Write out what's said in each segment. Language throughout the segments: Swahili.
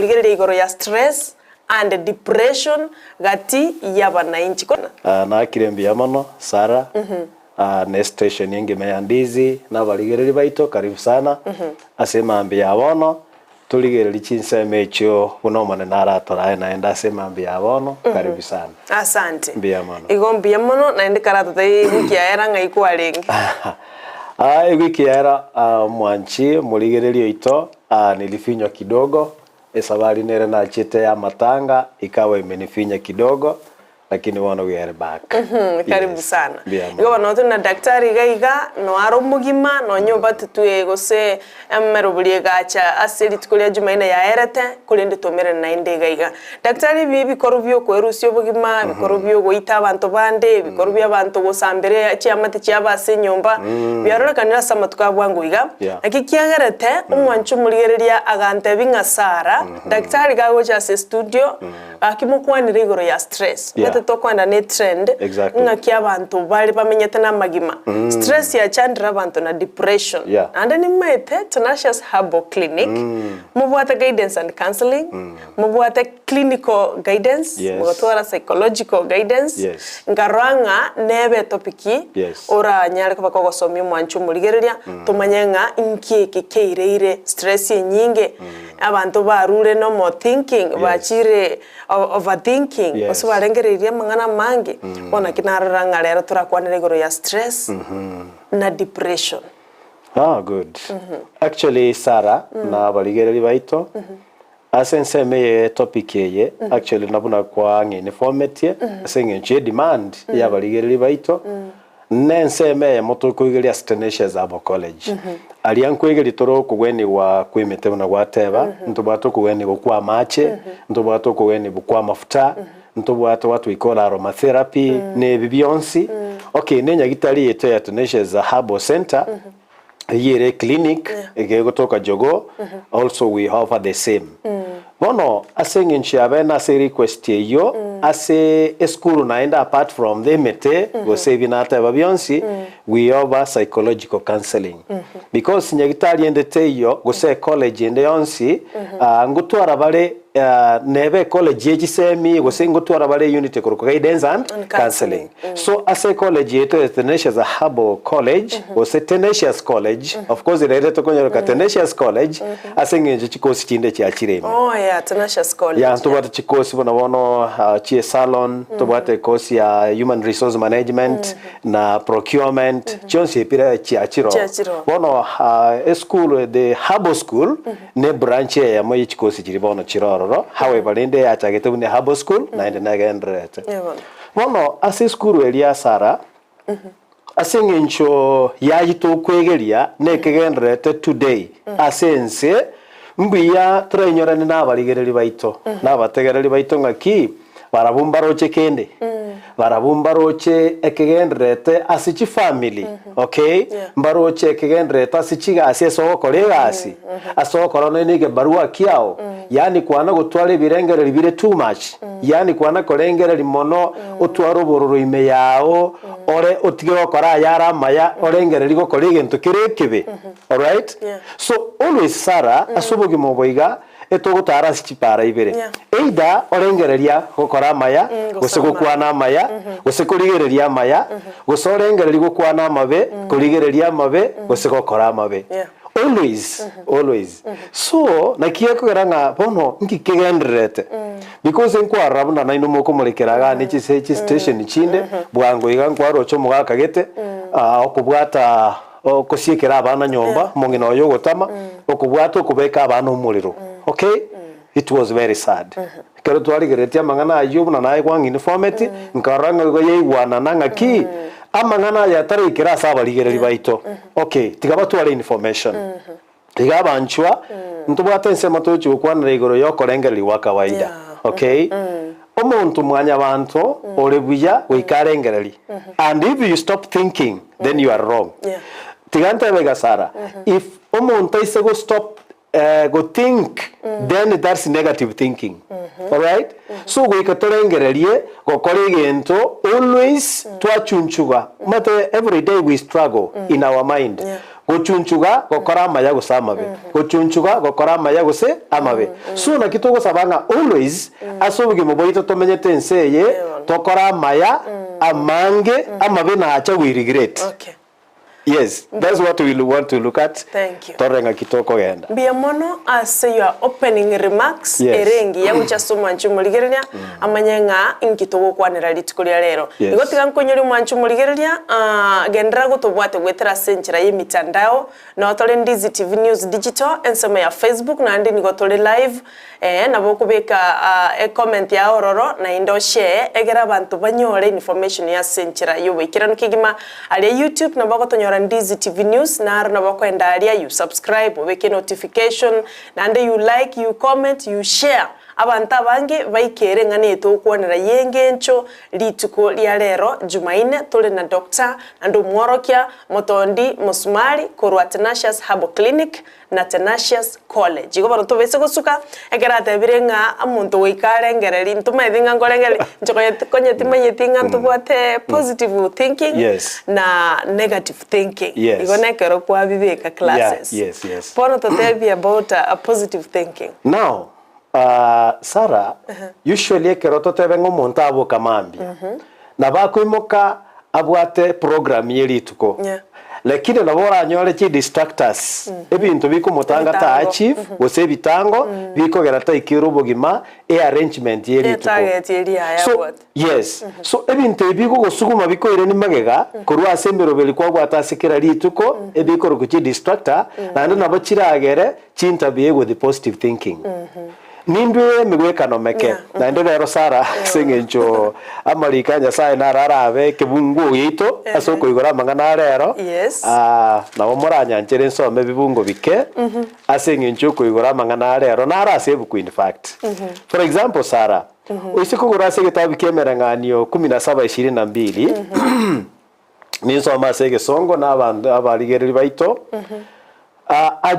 ligere igoro ya stress and depression gati y'abananchi kona na kirembia mono Sara ne station yengi ya Ndizi na baligereri baito karibu sana asema ambia bono tuligereri chinseme echo unomane naratora naenda asema ambia bono karibu sana asante mbia mono igombia mono naende karata tai wiki yaera ngaikwarengi wiki yaera mwanchi muligereri oito nilifinywa kidogo esabari nere na chete ya matanga ikawa imenifinya kidogo lakini wana we are back. Karibu sana. Igo banoto na daktari gaiga no aro mugima no nyoba tutue gose emerobulie gacha aseri tukulia jumaine ya erete kulinde tomere na inde gaiga. Daktari bibi korubyo kwerusyo bugima bikorubyo goita abantu bande bikorubyo abantu gosambere cyamate cyabase nyomba byarora kanira sama tukabwangu iga. Akikiagerete umwanchu muligereria agante bingasara daktari gago cha studio akimukwanira igoro ya stress. Tokwanda ne trend ngakia abantu bali bamenyete na magima stress ya chandra abantu na depression and ni mete Tenacious Herbal Clinic mubwata guidance and counseling mubwata clinical guidance mubwata psychological guidance ngaranga nebe topiki ora nyale kwa kogosomya mwanchu muligereria tumanyenga inkieke keireire stress nyinge abantu barure no more thinking bachire overthinking osubarengereria mangana mangi ona kinararanga lero turakwanira igoro ya stress na depression. Good. Actually Sara na baligereri baito asenseme topic ye actually nabuna kwa ngene format ye asengenche demand ya baligereri baito nenseme moto kuigeria Tenacious Herbal College alian kuigeri toro kugweni wa kwimete na gwateba ntubato kugweni gukwa mache ntubato kugweni bukwa mafuta ntubato watu ikola aromatherapy ne bibionsi nenya gitari yeto ya Tenacious Herbal Center yere clinic ege gotoka jogo also we offer the same bono asengenchi abena se request yo ase school naenda apart from the mete go save na ta babionsi we offer psychological counseling because nyagitari endete yo go se college ende yonsi ngutwara bare nebe college yegisemi go se ngutwara bare unit ko guidance and counseling so ase college yeto Tenacious Herbal College go se Tenacious College of course ile to konyoka Tenacious College asengenchi chikosi chinde cha chiremi Tenacious College ya tubate chikosi bona bono chie salon tubate kosi ya human resource management na procurement chonse pira chiachiro bono school the Herbal School ne branch ya moyi chikosi chiri bono chirororo however inde achagete ne Herbal School na inde nagendrete bono ase school elia Sara asengencho yayito kwegeria ne kegendrete today asense mbiya trenyorane n'abaligereri baito n'abategereri baito ngaki barabumbaroche kende barabumbaroche ekegendrete asichi family mbaroche ekegendrete asichi gasi esokore gasi asokora nige barua kiao yani kwana gutware birengereri bire too much yani kwana korengereri mono utwaro bororo ime yao ore otigero kora yara maya orengereri go kore gento kirekebe all right so always Sara asubugi moboiga etogutara sichipara ibere either orengereria gukora maya gusekukwana maya gusekurigereria maya gusorengereri gukwana mabe kurigereria mabe gusekokora mabe always so nakiye kugeranga bono ngikegendrete because enkwarabu na ino moko murekeraga ni chise station chinde bwango iga nkwarocho mugakagete okubwata okosiekera abana nyomba mungina oyo gotama okubwata okubeka abana umuriro it was very sad kero twarigeretia mangana ayo na nae kwa uniformity nkaranga go yeigwana nangaki amangana ya tarikira saba ligereri baito tigaba twari information tigaba anchwa ntubwata nsema tocho kwana igoro yo korengeri wa kawaida omuntu mwanya bantu olebuya wikarengereri and if you stop thinking then you are wrong tiganta bega Sara if omuntu ise go stop go think then that's negative thinking all right so we katorengererie go korigento always twachunchuga mate every day we struggle in our mind ochunchuga gokora amaya gusa amabe ochunchuga gokora amaya guse amabe so na kitugo sabanga always asubugimo boito tomenyete nseye tokora amaya amange amabe na acha we regret. Okay. Yes, that's what we want to look at. Thank you. Torenga kitoko genda. Biamono as your opening remarks erengi ya muchaso mwanchu muligereria amanyenga inkitogo kwanira litukulia lero. Igotiga nkonyori mwanchu muligereria gendera gutobwate gwetera senchira yimitandao na otole Ndizi TV News Digital ensema ya Facebook na ndi nigotole live nabo kubeka comment ya ororo na indo share egera abantu banyore information ya senchira yobekira nukigima ali YouTube na bagotonyora Ndizi TV News na arna bakwenda ali you subscribe obeke notification na ande you like you comment you share abantu abange bayikere ngane tokwonera yengencho lituko lya lero Jumaine tole na Dr. Ando Mworokia Motondi Musumari korwa Tenacious Herbal Clinic na Tenacious College igo baronto bese gosuka egerate birenga amuntu wikare ngereri ntuma idinga ngorengeri njokoyete konyeti manyetinga ntubwate positive thinking na negative thinking igo nekero kwa bibeka classes pono to tell me about a positive thinking now Sarah, usually keroto tebengo monta abo kamambi. Na bakwimoka abwate program yeli tuko. Lakini nabora nyore chi distractors. Ebintu biko mutanga ta achieve, gose bitango, biko gerata ikirubo gima arrangement yeli tuko. So, yes. So ebintu biko gosuguma biko ireni magega, korwa asembero belikwa gwata sikira lituko, ebiko rukuchi distractor, na ndo nabachira agere chinta biye with the positive thinking. Nindwe migweka no meke na ndo rero Sara singencho amarika nyasaye nararabe kibungu yito asoko igora mangana rero na omoranya nchere nsome bibungo bike asingencho ko igora mangana rero narase buku in fact for example Sara usiko gurase gitabu kemeranganio 17:22 nisoma sege songo na abandu abaligereri baito a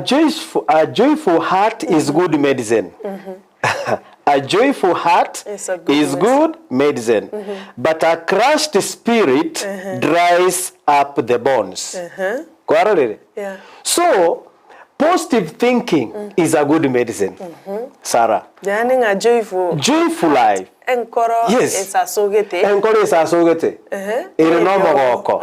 joyful heart is good medicine. A joyful heart is good medicine. But a crushed spirit dries up the bones. So, positive thinking is a good medicine. Sarah. A joyful life. Enkoro esasogete. Enkoro esasogete. Ere no mogoko.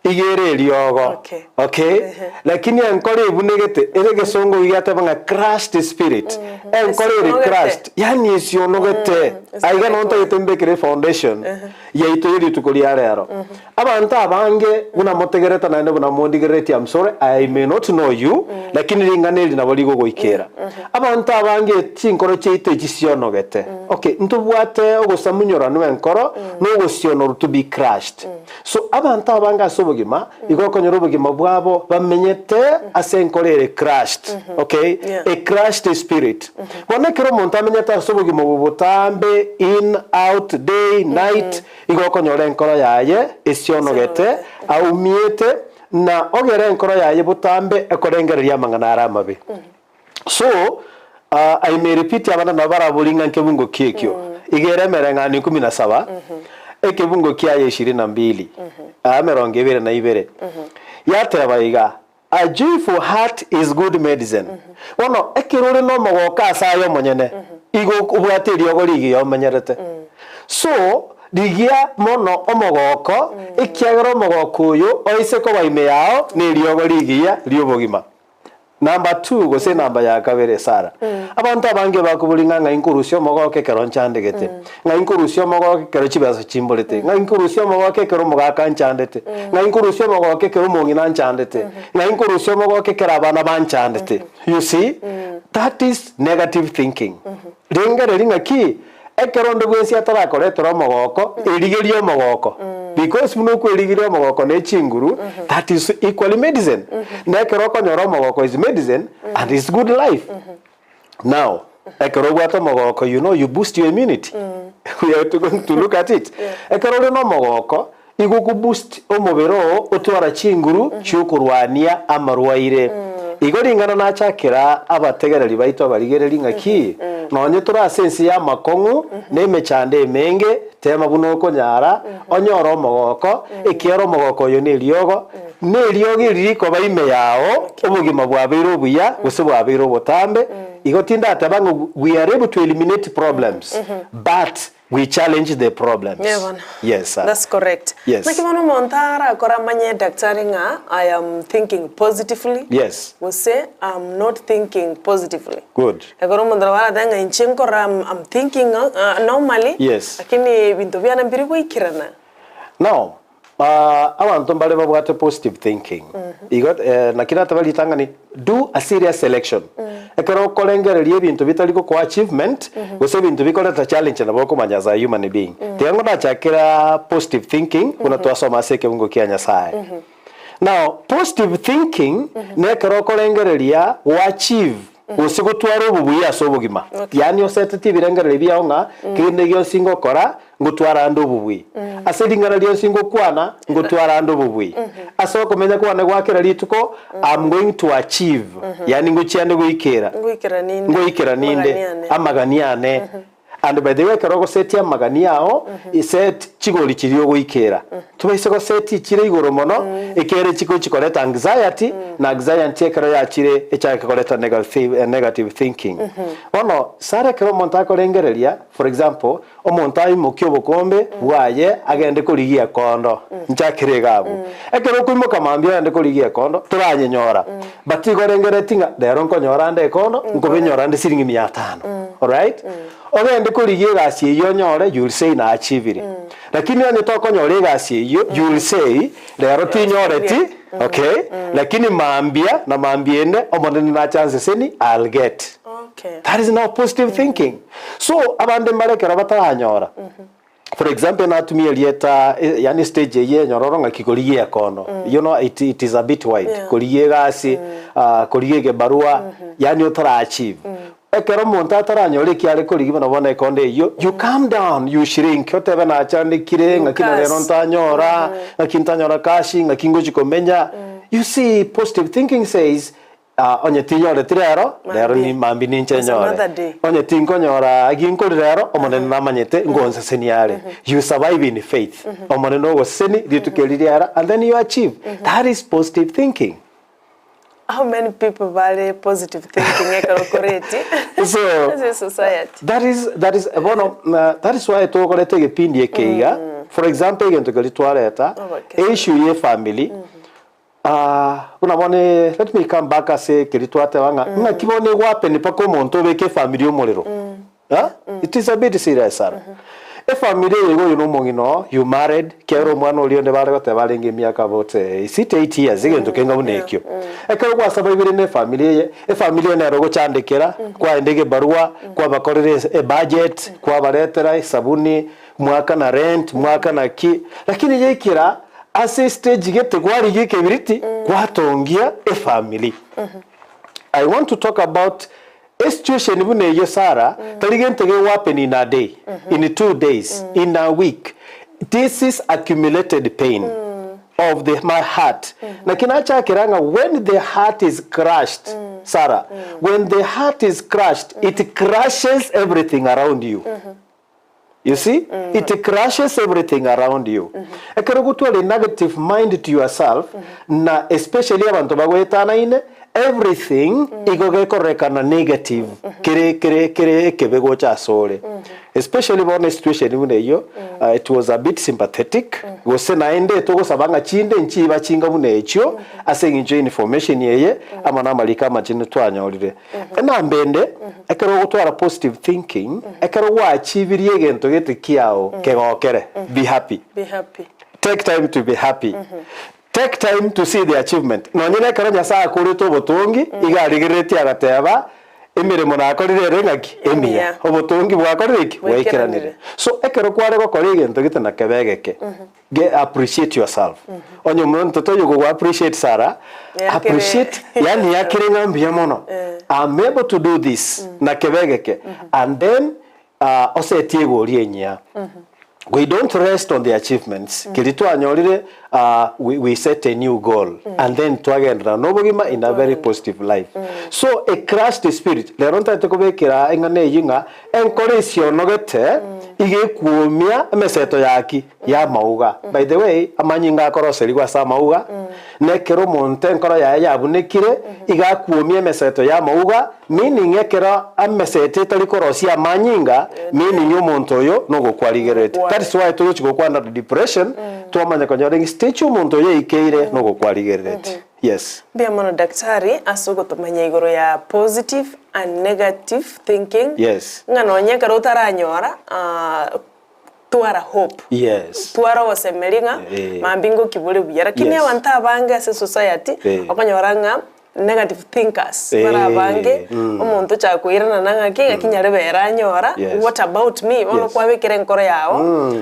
Igere liogo. Okay. Lakini enkoro ibunegete. Ere gesongo igate banga crushed spirit. Enkoro ere crushed. Yani isionogete. Aiga nonto itembekere foundation. Ya itoyiri tukolia rero. Abantu abange una motegereta na ndo na mondigereti I'm sorry I may not know you. Lakini ringaneli na boligo goikera. Abantu abange tinkoro cheite gisionogete. Okay, ntubwate ogosamunyora no enkoro no gosiono to be crushed. So abantu abanga sobugima igokonyoro bugima bwabo bamenyete asenkorere crushed. Okay? A crushed spirit. Bonekero monta amenyeta sobugima bubutambe in out day night igokonyora enkoro yaye isionogete au miete na ogere enkoro yaye butambe ekorengereria mangana amabe. So I may repeat abana nabara bulinga nkebungo kiekyo igere merengani 17 ekebungo kiaye 22 ameronge ibere na ibere yatebaiga a joyful heart is good medicine ono ekirore no mogoka asayo monyene igo ubwatiri ogorigi yo menyerete so digia mono omogoko ikiagero omogoko yo oise ko baime yao ni riogorigia riobogima. Number 2 gose number ya kabere Sara. Abantu abange bakubulinga nga inkurusyo mogoke kero nchandegete. Nga inkurusyo mogoke kero chibazo chimbolete. Nga inkurusyo mogoke kero mogaka nchandete. Nga inkurusyo mogoke kero mongina nchandete. Nga inkurusyo mogoke kero abana banchandete. You see? That is negative thinking. Ringa ki ekerondo bwensi atarakore toro mogoko erigerio mogoko. Because munuko erigerio mogoko ne chinguru that is equally medicine. Na keroko nyoro mogoko is medicine and it's good life. Now, ekero gwato mogoko you boost your immunity. We are going to look at it. Ekero no mogoko iguku boost omobero otwara chinguru chukurwania amarwaire. Igoringana na chakira abategereri baito barigereri ngaki nonye tura sensi ya makongu nemechande menge tema bunoko nyara onyoro mogoko ikiero mogoko yo ne riogo neriogi ririko baime yao obugima bwabiro buya gose bwabiro botambe igotinda atabango we are able to eliminate problems but we challenge the problems. Yes, sir. That's correct. Yes. Nakibono montara kora manye daktari nga I am thinking positively. Yes. We say I'm not thinking positively. Good. Ekoro mondra wala danga inchenkora I'm thinking normally. Yes. Lakini bintu byana mbiri kwikirana. Now, abantu mbale babwate positive thinking. Igot nakira tabalitanga ni do a serious selection. Ekero kolengererie bintu bitali ko achievement, gose bintu bikoleta challenge na boko manyaza human being. Tiango na chakira positive thinking kuna twasoma seke bungo kia Nyasaye. Now, positive thinking nekero kolengereria achieve usigo twaro bubuya sobugima. Yani oseteti birengerere byonga kinde gyo singo kora ngutwara ndo bubui asedingana lyo singo kwana ngutwara ndo bubui aso komenya kwana gwakira lituko I'm going to achieve yani nguchiande guikira ninde amaganiane and by the way karogo seti amagani yao iset chigoli chiriyo guikira tubaise go seti chire igoro mono ikere chiko chikoleta anxiety na anxiety ekero ya chire echake koleta negative thinking ono sare kero monta kolengereria for example omonta imukyo bokombe bwaye agende kurigia kondo nchakire gabu ekero kuimoka mambia ande kurigia kondo turanyenyora bati gorengeretinga dero nkonyora ande kondo ngobenyora ande siringi 500 all right ogende kurigie gasi iyo nyore you will say na achieve it lakini ani to konyore gasi iyo you will say lero tinyoreti okay lakini maambia na maambiende omonene na chance seni I'll get that is now positive thinking so abande marekera bataranyora for example natumia lieta yani stage ye nyororo ngakikorigie kono you know it is a bit wide korigie gasi korigie barua yani utara achieve ekero monta ataranyore kiare korigima nabona konde yo you calm down you shrink otebe na chande kire ngakina rero ntanyora ngakintanyora kashi ngakingo chikomenya you see positive thinking says onye tinyore tirero lero ni mambi ninchenyore onye tinkonyora aginko rero omonene namanyete ngonse seniare you survive in faith omonene no seni litukeliriara and then you achieve that is positive thinking. How many people value positive thinking so as a society? That is one of that is why I talk about kipindi ekeiga for example ngento galitwareta issue ye family unabone let me come back ase kilitwate wanga ngakibone wapeni pako monto beke family omorero it is a bit serious sir. A family you know mongino you married kero mwana olionde bare gote barenge miaka bote isite 8 years igento kenga bunekyo ekero kwa sababu ne family ne rogo chandekera kwa ndege barua kwa bakorere budget kwa baretera sabuni mwaka na rent mwaka na ki lakini yekira ase stage gete gwari gike biriti kwa tongia a family. I want to talk about a situation bune yo Sara taligente ge happen in a day in 2 days in a week. This is accumulated pain of my heart na kinacha kiranga when the heart is crushed Sara when the heart is crushed it crushes everything around you. You see, it crushes everything around you. Ekerogutu a negative mind to yourself, na especially abantu bagwetana ine, everything igoge korekana negative. Kere kebego cha sore. Especially one situation une yo, it was a bit sympathetic. Gose na ende togo sabanga chinde nchi bachinga bune echo, aseng injo information yeye amana malika machine twanya olire. Na mbende ekerogutu ara positive thinking, ekero wa achieve egento gete kiao kegokere. Be happy. Be happy. Take time to be happy. Take time to see the achievement. No nyine kero nyasa akuruto botongi igarigireti agateba emirimo nakorire rengaki emia obotongi bwakoriki weikiranire so ekero kware gokora egento gite na kebegeke get appreciate yourself onyo muntu toyo go appreciate Sara appreciate yani yakirenga mbia mono I'm able to do this na kebegeke and then osetie gori enya we don't rest on the achievements. Kilitu anyorire, we set a new goal and then twagendera nobugima in a very positive life. So a crushed spirit lero ntate kubekira engane yinga encourage nogete ige kuumia meseto yaki ya mauga. By the way, amanyinga koroseri kwa sa mauga nekero monte nkoro ya bunekire iga kuumia meseto ya mauga meaning ekera amesete tali korosi amanyinga meaning umuntu yo no gokwarigerete. That's why to go kwanda depression to amanya konyore stage umuntu yo ikeire no gokwarigerete. Yes. Bia mono daktari asogo tumanya igoro ya positive and negative thinking. Yes. Ngano nyekara utaranyora tuara hope. Yes. Tuara wasemeringa mambingo kibule buyara kimya wanta bange as society okonyoranga negative thinkers para bange umuntu chakwirana nanga kinga kinyarebera nyora what about me ono kwabekere nkoro yawo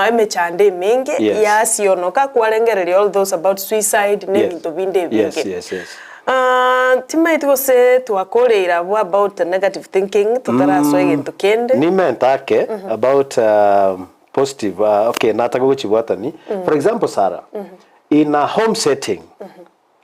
emechande mingi yasionoka kwalengereria all those about suicide nebintu binde bingi. Yes. Timaitu gose twakoreira about negative thinking tutaraso egento kende ni mentake about positive okay nataka kuchibwatani for example Sarah in a home setting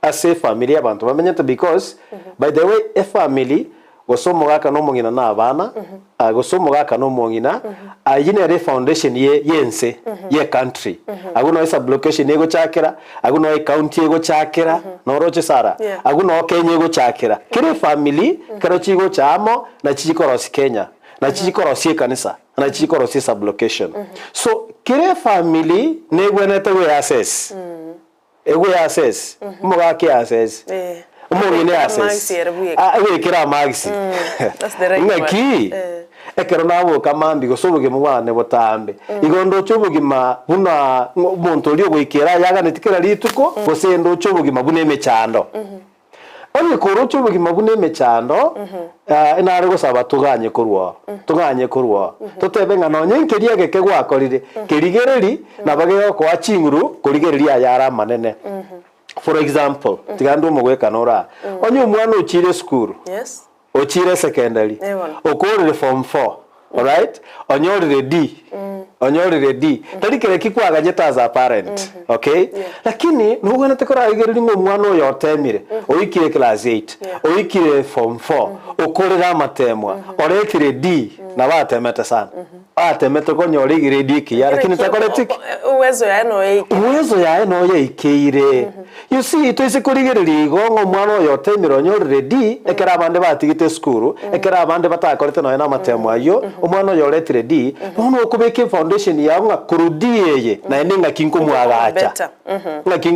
as a family abantu bamenyete because by the way a family gosomo gaka no mungina na abana gosomo gaka no mungina ayine foundation yense ye country aguno esa blockation ego chakera aguno county ego chakera no roche Sara aguno Kenya ego chakera kire family karo chigo chamo na chikorosi Kenya na chikorosi kanisa na chikorosi sub location so kire family negwenete we access ego access muga ke access umugine access we kira maxi that's the right ngaki ekero nabo kamambi gosobuge mubane botambe igondo chobugima buna muntu lyo gwikira yaga netikira lituko gosendo chobugima bune mechando oni koro chobugima bune mechando inare gosaba tuganye kurwa totebenga no nyenkeria geke gwakorire kerigereri nabage ko achinguru kurigereria yara manene. For example tigando mugweka nora onye umwana uchire school ochire secondary okorire form 4 all right onyorire D tarikere kikwaga jeta as a parent okay lakini nubwo tekora igereri ngo mwana oyo otemire oikire class 8 oikire form 4 okorera amatemwa orekire D na batemete sana atemete ko nyori igire D ki lakini takoretiki uwezo ya no yeikeire you see to ise kurigereri ngo mwana oyo otemire onyorire D ekera abande batigite school ekera abande batakorete no na amatemwa yo omwana oyo oretire D no okubeke foundation yaunga kurudiyeye na endinga kingu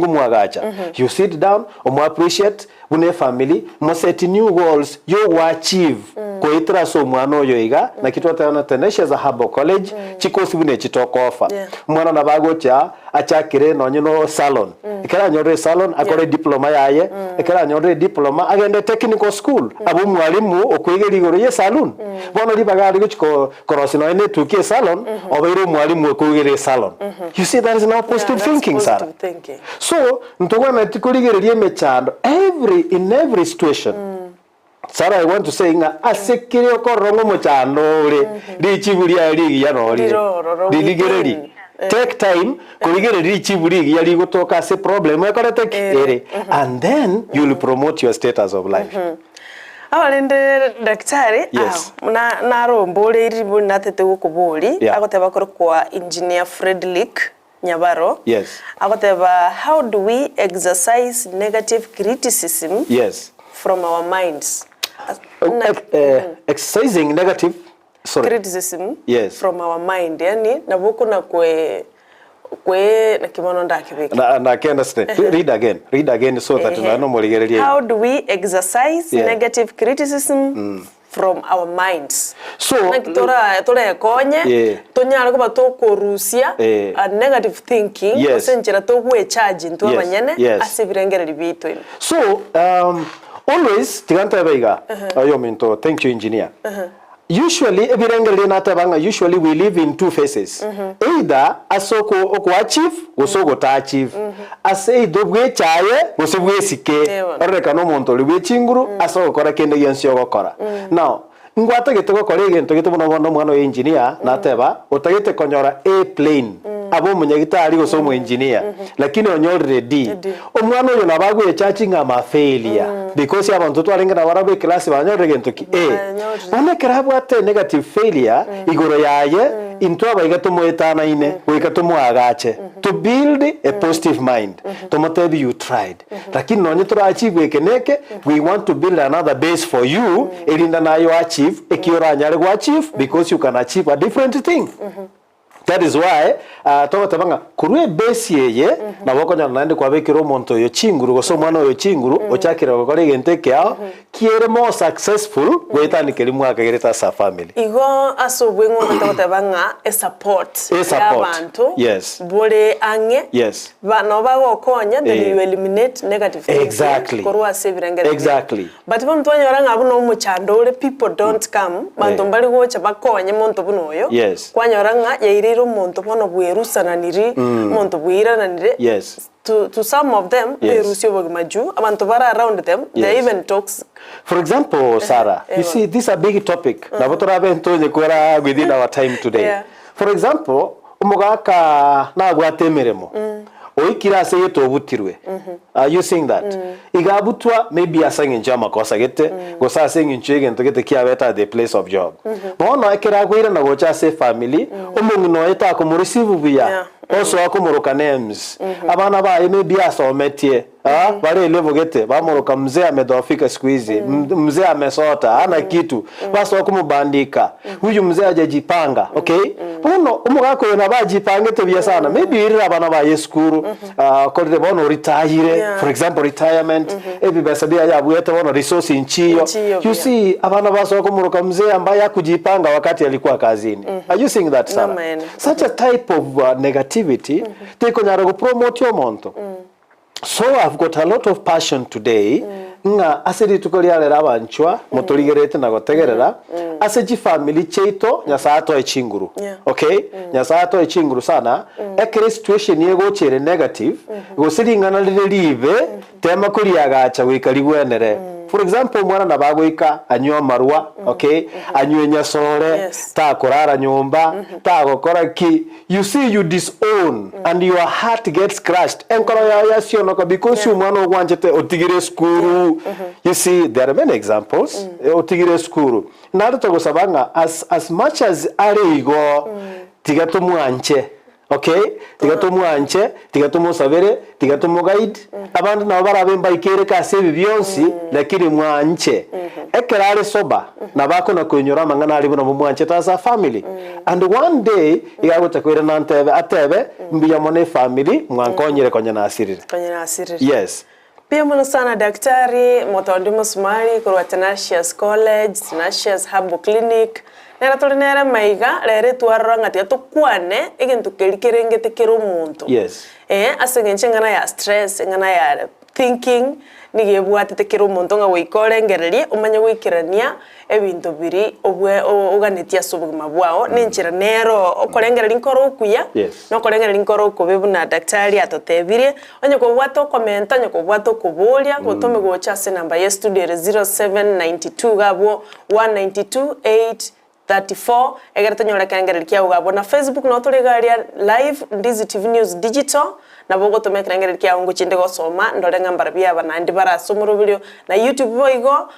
mwagacha you sit down omo appreciate bune family mo set new goals you achieve ko itra so mwana oyo iga na kitwata na Tenacious Herbal college chikosi bune chitokofa mwana na bagocha achakire no nyono salon ikara nyore salon akore diploma yaye ikara nyore diploma agende technical school abu mwalimu okwigeri igoro ye salon bona libagari gochiko korosi no ene tukie salon obeiro mwalimu okwigeri salon you see that is now positive thinking sir so ntogwana tikurigererie mechando in every situation Sarah, I want to say nga asekire okorongo mochando ore richiburia rigi ya no rigereri take time kurigere richiburigi yali gotoka se problem ekorete kere and then you will promote your status of life. Awalende daktari na rombole iribu natete gukubuli agoteba kwa engineer Frederick Nyabaro. Yes. Agoteba how do we exercise negative criticism from our minds? Exercising negative criticism from our mind yani nabuko na kwe na kimono ndakibeka na can understand read again so that I know more. How do we exercise negative criticism from our minds? So tora konye tonyala kuba tokorusia a negative thinking osenjera to we charge into abanyene asibirengereri bitu. So always tiganta beiga ayo minto thank you engineer. Usually usually we live in two phases. Either asoko oko achieve gosogo ta achieve. Ase dobwe chaye gosibwe sike. Oreka no monto libwe chinguru asoko kora kende yensi ogokora. Now ngwate gitego kore gento gitego no mwana wa engineer na teba utagite konyora A plane abo munyagitari gosomo engineer lakini onyorire D omwana uyo nabaguye charging ama failure because abantu twarenga barabe class banyorire gento ki A one kerabwate negative failure igoro yaye into abaigatumo etana ine wikatumo agache to build a positive mind tomotebi you tried lakini nonye tura achieve ekeneke we want to build another base for you elinda nayo achieve ekiora nyare go achieve because you can achieve a different thing. That is why tobatabanga kurwe base yeye na bokonya nande kwabekiro monto yo chinguru goso mwana yo chinguru ochakira gokore gente kyao kiere more successful gwetani keri mwaka gereta sa family igo asobwe ngo tobatabanga a support abantu yes bole ange yes bano bagokonya then you eliminate negative things exactly korwa sevirengere exactly but bonto nyora abuno muchandole people don't come bantu mbali gocha bakonye monto bunoyo yes kwanyora yaire umuntu bono bwerusananiri umuntu bwirananire yes to some of them they rusio bagmaju abantu bara around them they even talks for example Sarah you see this is a big topic na botora bento je kwera within our time today for example umugaka na gwatemeremo oikira se yeto butirwe you saying that igabutwa maybe asange njama kosa gete gosa asange nchege ntogete kia beta the place of job bono ekera gwira na gocha se family umungu no eta ko receive buya also akomoroka names abana ba maybe asometie bare level gete bamoroka mzee amedofika siku hizi mzee amesota ana kitu basi wakumubandika huyu mzee ajajipanga okay bono umugako na bajipange to bya sana maybe iri abana ba yeskuru kode bono retire for example retirement ebi basabia ya bwete bono resource inchiyo you see abana baso wakumoroka mzee ambaye akujipanga wakati alikuwa kazini are you seeing that Sarah? Such a type of negativity teko nyara go promote your monto so I've got a lot of passion today nga asiri tukoliarera abanchwa motoligerete na gotegerera aseji family cheito nyasato echinguru okay nyasato echinguru sana ekere situation yego chere negative go siringana liribe tema kuriagacha wikari gwenere for example mwana nabagwika anywa marwa okay anywe nyasore ta korara nyumba ta gokora ki you see you disown and your heart gets crushed enkoro ya siono because you mwana ogwanjete otigire skuru you see there are many examples otigire skuru nari to gosabanga as much as arigo tigatumwanche okay tigatumwanche tigatumosabere tigatumugide abantu nabo barabemba ikere kase bibyonsi lakini mwanche ekerare soba nabako na kunyora mangana ali bono mwanche tasa family and one day igagote kwira nantebe atebe mbiya mone family mwankonyere konyana asirire yes pia mwana sana daktari motondimo smari kwa Tenacious College Tenacious Herbal Clinic nera tolinera maiga lere tuaranga tia tukwane igentu kerikerengete kero muntu asengenche ngana ya stress ngana ya thinking nigebwate kero muntu nga wikorengererie umanye wikirania ebintu biri obwe oganetia subugima bwao ninchira nero okorengereria nkoro kuya no korengereria nkoro kubebu na daktari atotebire onye ko bwato comment onye ko bwato kubulia gotome gocha se number ya studio 0792 gabo 192834 egereta nyora kangereria ugabo na Facebook no tuligaria live Ndizi TV News Digital na bogo to mekrengere kya ngo chinde go soma ndorenga mbarabia banandi bara somuro video na YouTube boigo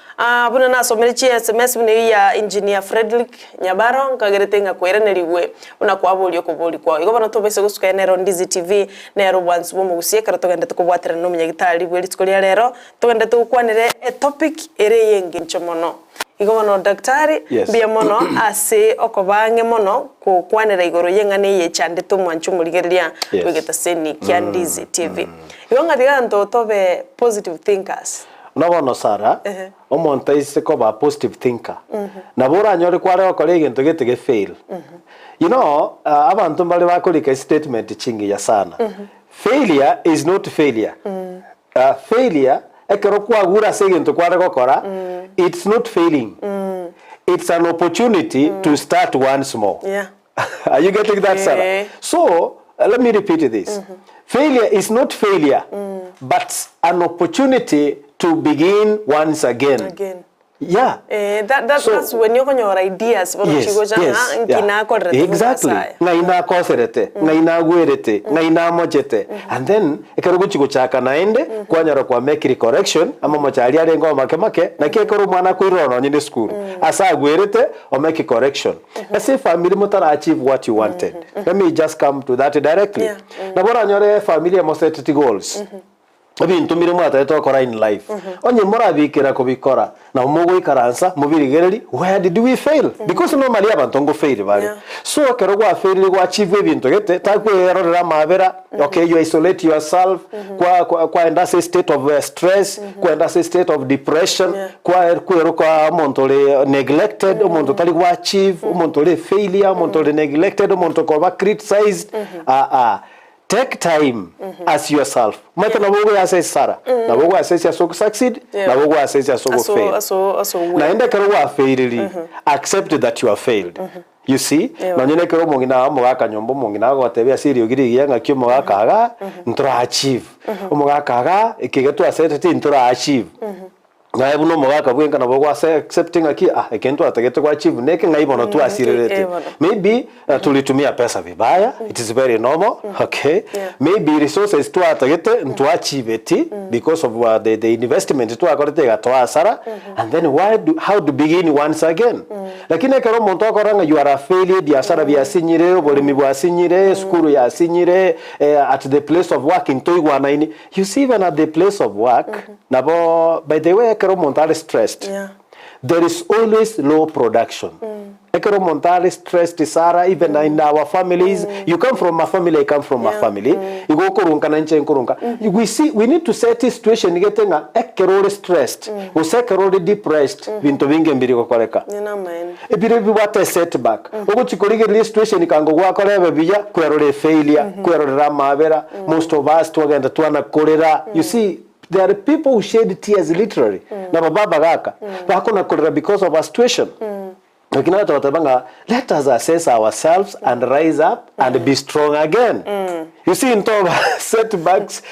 buna na somere chi SMS bune ya engineer Frederick Nyabaro ngageretenga kwereneriwe una kwabulyo kubuli kwa igo bana to bese gusuka nero Ndizi TV nero once bo mugusie karato gende tukubwatira no munyagitari bweri tskolia rero tugende tukwanire a topic ere yenge nchomono igo bana daktari bia mono ase okobange mono ku kwanira igoro yengane ye chande to mwanchu murigeria wegeta seni kya Ndizi TV igo ngadiga ntoto be positive thinkers no Sarah omonta ise ko ba positive thinker na bora nyore kware okore gento gete fail you know abantu mbali bakolika statement chingi ya sana failure is not failure failure ekero kwagura segento kware gokora it's not failing it's an opportunity to start once more are you getting that Sarah so let me repeat this failure is not failure but an opportunity to begin once again Yeah. That's when you can your ideas for chigo janga nkina korete. Exactly. Ngaina koserete, ngaina gwerete, ngaina mojete. And then ekero guchigo chaka naende kwanyara kwa make correction ama mochali ari ngo make na kekero mwana kuirono nyine school. Asa gwerete or make correction. As if family mutara achieve what you wanted. Let me just come to that directly. Na bora nyore family must set goals. Bintu mirimo atatokora in life. Onye mora bikira kubikora na umugo ikaransa mubirigereri where did we fail? Because normally abantu ngo fail bali. So kero gwa fail gwa achieve bintu gete takwera mabera. Okay, you isolate yourself kwa enda state of stress, kwa enda state of depression, kwa montole neglected, montole gwa achieve, montole failure, montole neglected, montole kwa criticized. Take time as yourself. Mata na bogo assess Sarah. Na bogo assess ya so succeed, na bogo assess ya so fail. Na enda kero wa fail, accept that you are failed. You see? Na nyine kero mongina mogaka nyombo mongina go tebya siri ogiri yanga kyo mogaka ga ntura achieve. Mogaka ga ikigetu assess ntura achieve. Na ebuno mogaka bwenga na bogo accepting aki ekento atagete kwa achieve neke ngaibono tu asirerete. Maybe tulitumia pesa vibaya, it is very normal. Okay, maybe resources tu atagete ntu achieve it because of the investment tu akorete gato asara, and then how to begin once again. Lakini kero muntu akoranga you are a failure biashara byasinyire obolimi bwasinyire skuru yasinyire at the place of work intoigwana ini. You see, even at the place of work nabo, by the way, ekero muntu are stressed, there is always low production. Ekero muntu are stressed Sarah, even in our families. You come from a family, I come from a family. You go kurunka na nche kurunka. We need to set this situation getenga ekero stressed, usekero depressed, bintu binge mbiri kokoreka. Ebire biwate setback. Ogo chikorige situation kango gwakorebe biya kwerore failure, kwerore mabera. Most of us twagenda twana korera. You see, there are people who shed tears literally. Na baba gaka. Bakona korera because of a situation. Let us assess ourselves and rise up and be strong again. You see, in terms of setbacks,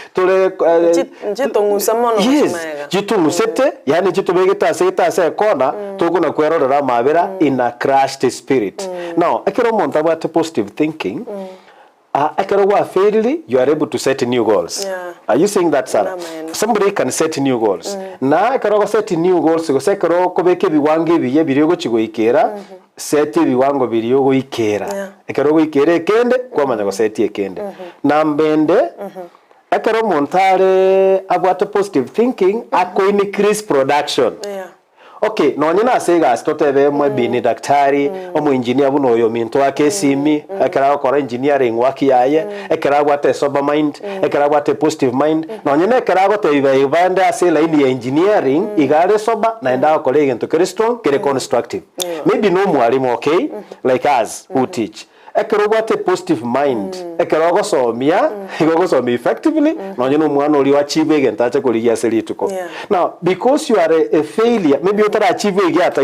yani jitumegeta seta se kona tuguna kwerora mabera in a crushed spirit. Now, ekero monta about positive thinking. You are able to set new goals. Are you saying that, Sarah? Somebody can set new goals. Na ekero set new goals, go sekero kobeke biwange biye birigo chigo ikera, set biwango birigo ikera. Ekero go ikere kende kwa manya go set ekende. Na mbende ekero montare about positive thinking ako increase production. Okay, no nyina sega stotebe mwe bini daktari omu engineer buno yo minto ake simi ekera ko engineering waki yaye ekera gwate sober mind ekera gwate positive mind no nyina ekera gote ibanda ase line ya engineering igare sober na enda ko lege into Kristo kere constructive. Maybe no mwalimu, okay, like us who teach. Ekero gwate positive mind ekero go somia go somia effectively no nyino mwana oli achieve gentache koligia selituko. Now because you are a failure, maybe you tara achieve igata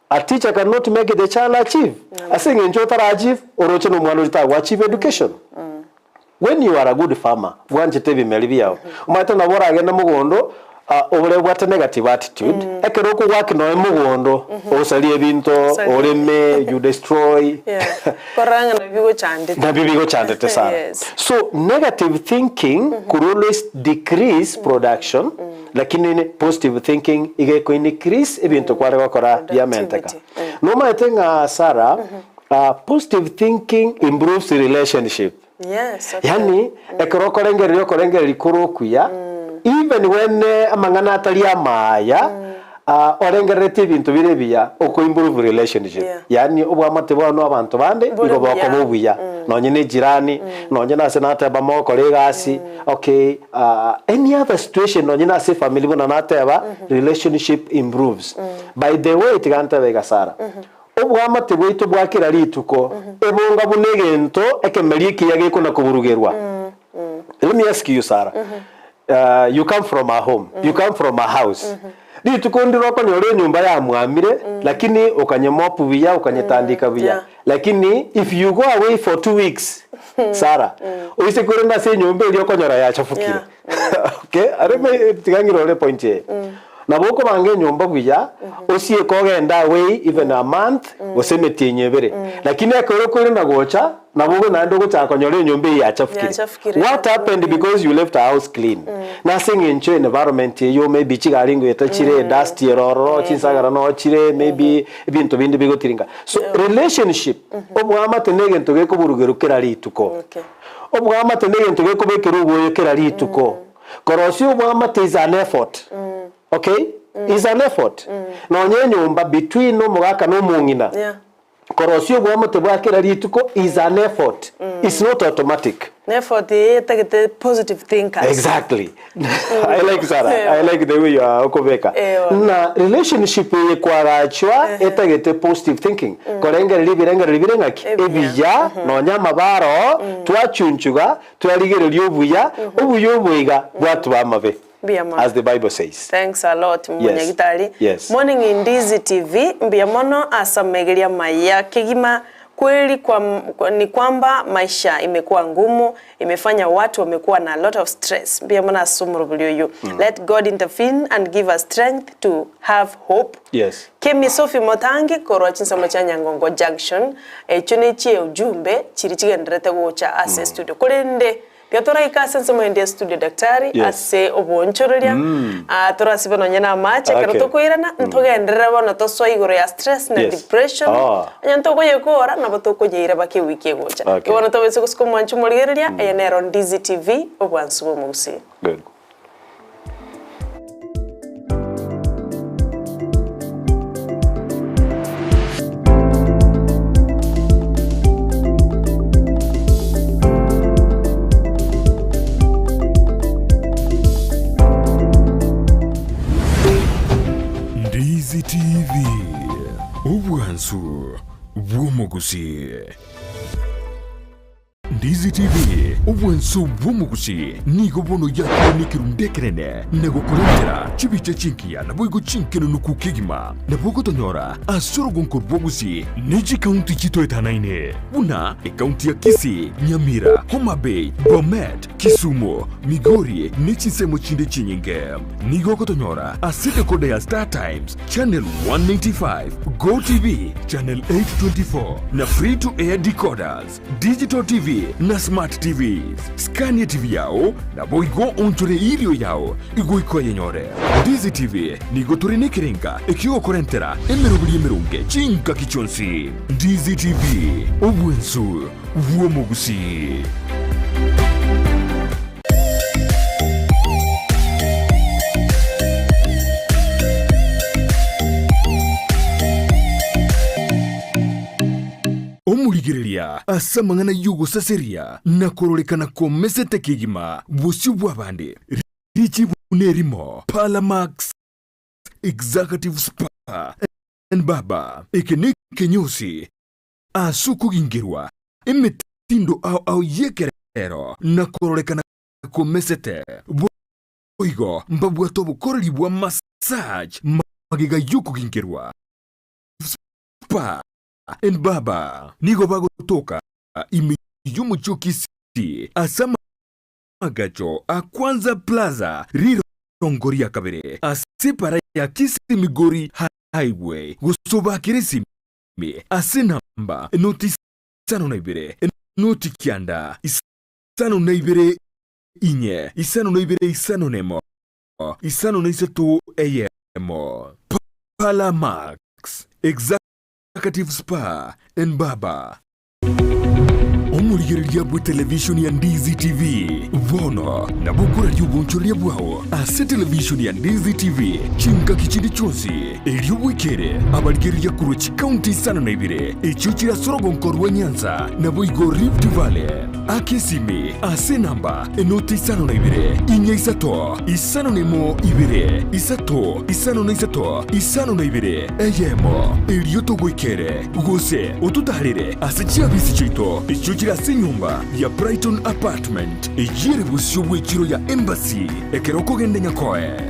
a teacher cannot make the child achieve. Asing enjo tara achieve oroche no mwana oli ta achieve education. When you are a good farmer wanje tebi melibia umata na bora agenda mugondo obule bwate negative attitude ekero ko work no emugondo osalie binto oleme you destroy koranga na bigo chandete sana. So negative thinking could always decrease production, lakini positive thinking igeko increase ebinto kware gukora ya menteka. No maitenga Sarah, positive thinking improves relationship. Yes, okay. Yani ekero korengeri likuru kuya even when amangana atali amaya orengerete ibintu birebia uko improve relationship. Yani obwamate bwano abantu bande igo bako bubuya no nyine jirani no nyina senata bamo kolegasi. Okay, any other situation no nyina se family bona nateba relationship improves. By the way tiganta vega Sara obwamate bwitu bwakira lituko ebonga bunegento ekemeriki yage kuna kuburugerwa. Let me ask you, Sarah. You come from a home, you come from a house. Lituko ndiro ko nyore nyumba ya mwamire lakini ukanyemopu biya ukanyetandika biya. Lakini if you go away for 2 weeks, Sarah, uise kurenda se nyumba iliyo konyora ya chafukire. Okay, areme tigangiro le point ye. na boko bange nyomba buya osie kogenda way even a month osemeti nyebere lakini akoro kuri na gocha na boko na ndo gocha konyore nyombe ya chafukire. What happened because you left the house clean na sing enjoy environment yo maybe chigaringo yetachire dust yeroro chinsagara no chire maybe ibintu bindi bigotiringa so relationship obwama tenege ntoge kuburugero kera rituko obwama tenege ntoge kubekero ugoyo kera rituko korosio obwama is an effort okay is an effort no nyumba between no mugaka no mungina korosio bwa mote bwa kera rituko is an effort it's not automatic effort is positive thinker exactly I like Sarah I like the way you are okobeka na relationship ye kwarachwa etagete positive thinking korengera libirenga ki ebiya no nyama baro twachunchuga twaligererio obuya obuyiga bwatu bamabe as the Bible says. Thanks a lot, Munyagitari. Yes. Morning in Ndizi TV, mbiamono asamegelia maya kigima kweli ni kwamba maisha imekuwa ngumu, imefanya watu wamekuwa na a lot of stress. Mbiamono asumurubulio you. Let God intervene and give us strength to have hope. Yes. Kemi Sophie Motangi korochi nsamo cha Nyangongo Junction, chone ujumbe chirichigenderete gocha ase studio. Kolende Piatora ikasa mwende studio daktari ase obonchororia atora sibono nyana mache karoto kuirana ntogendera bono toso igoro ya stress na depression nyanto ko yekora na boto ko yeira bake wiki gocha ibono to beso ko mwanchu murigeria enero Ndizi TV obwansubo mugusi. Good. Ndizi TV Ubwansu Bwumugusi. Ndizi TV Ubwansu Bwumugusi nigo bono ya nikirundekerene nego kurendera chibiche chinkia na boigo chinkeno nukukigima na bogo tonyora asoro gonko Bwumugusi Neji County chito etanaine una county ya Kisii, Nyamira, Homa Bay, Bomet, Kisumu, Migori nechi semo chinde chinyinge nigo kotonyora asite kode ya Star Times channel 195 Go TV channel 824 na free to air decoders digital TV na smart TVs. Scania TV yao na boigo ontore ilio yao igoiko yenyore. Ndizi TV nigo turine kirenga ekio korentera emerunge chinka kichonsi. Ndizi TV Ubwensu Bwumugusi. Omurigereria asamangana yugo saseria na korolekana komesete kigima busi bwabande richi bunerimo Palamax Executive Spa and Baba ekene kenyosi asuku gingirwa emetindo au yekerero na korolekana komesete boigo mbabwa tobo korolibwa massage magiga yuko gingirwa Spa and Baba nigo bago toka imiyumu chukisi asama magacho akwanza plaza rirongoria kabere asipara ya Kisii Migori highway gusoba kirisi me asinamba noti sano naibere noti kianda isano naibere inye isano naibere isano nemo isano naisetu eyemo Palamax Executive Spa and Baba. Omurigereria bwe television ya Ndizi TV vono na bukura yubonchoria bwao ase television ya Ndizi TV chinka kichindi chonsi elio wikere abaligereria kurochi county sana na ibire echuchira sorogonkorwa Nyanza na boigo Rift Valley akesime ase namba enoti sana na ibire inya isato isano nemo ibire isato isano na isato isano na ibire eyemo elio togwikere gose otutarire ase chiabisi chito echuchira nyumba ya Brighton Apartment ejire busyo bwekiro ya Embassy ekeroko gende nyakoe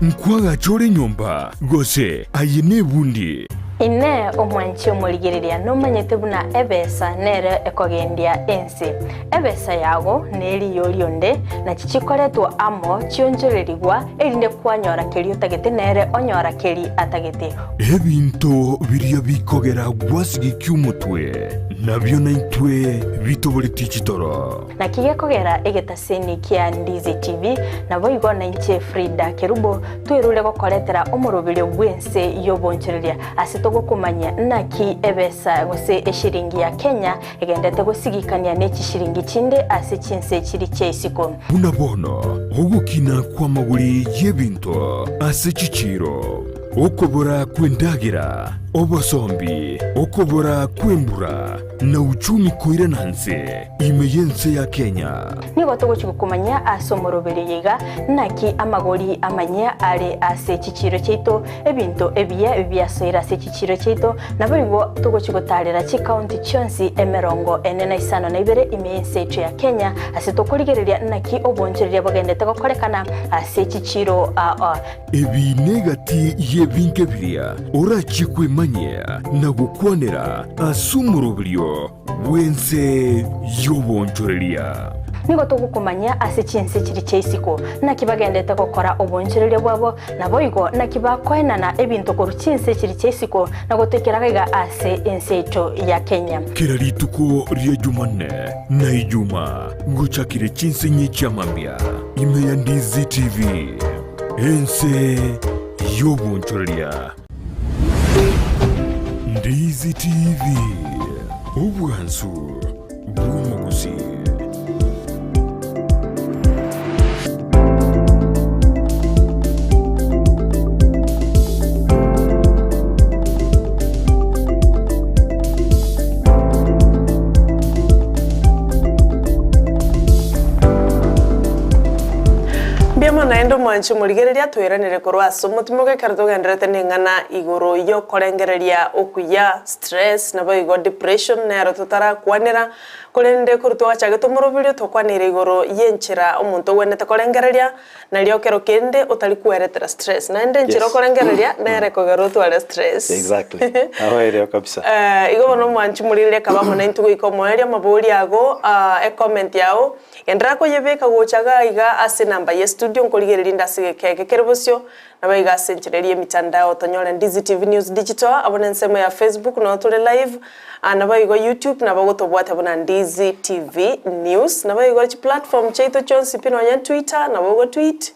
nkwaga chore nyumba gose ayene bundi ine omwanchi omurigereria nomanyete buna ebesa nere ekogendia ensi ebesa yago neri yorionde na chichikoretwa amo chionjorerigwa erinde kwanyora keri utagete nere onyora keri atagete ebinto biria bikogera gwasigi kyumutwe nabyo naitwe bitoboriti chitoro na kigekogera egetaseni kia Ndizi TV na boigo na inche Frida Kerubo twirule gokoretera omurubiri bwense yobonchereria asitogo kumanya naki ebesa gose eshiringi ya Kenya egendete gusigikania neki shiringi chinde ase chinse chiri cheisiko bunabono ogukina kwa maguri yebinto ase chichiro okobora kwendagira obosombi okobora kwembura na uchumi koire nanse imeyense ya Kenya nigo togochikukumanya asomorobere yiga naki amagori amanya ari ase chichiro cheito ebinto ebia soira ase chichiro cheito nabarigo togochigutarira chi county chonsi emerongo enena isano na ibere imeyense ya Kenya ase tokorigereria naki obonchereria bagendete gokorekana ase chichiro ebi negati yebinke biria orachikwe manya na gukwanera asumurubrio wense yobonchoreria nigo tugukumanya ase chinse chiri cheisiko na kibagendete gukora obonchereria bwabo na boigo na kibakoenana ebinto koru chinse chiri cheisiko na gutekeraga ase ensecho ya Kenya kira rituko ria Jumanne na Ijuma nguchakire chinse nyicha mambia ime ya Ndizi TV ense yobonchoreria Ndizi TV ubwansu bw'umuguzi Biamo naendo mwanchi murigereria twiranire korwa somutimoge karto genderete ningana igoro yo korengereria okuya stress na boigo depression nero tutara kwanira kolende kurto achage tumurubirio tokwanira igoro yenchira omuntu wenete korengereria na lyo kero kende utali kueretera stress na ende nchiro korengereria nere kogero twale stress exactly aho kabisa igo no mwanchi murigereria kabamo na intugo ikomoeria maburi ago e comment yao endra ko yebeka gochaga iga ase namba ye studio nkoligereria ndasige keke kerebosio na baiga senchereria mitandao tonyore Ndizi TV News Digital abone nsemo ya Facebook no tole live na baigo YouTube na bago tobwata bona Ndizi TV News na baigo chi platform cheito chonsi pino ya Twitter na bago tweet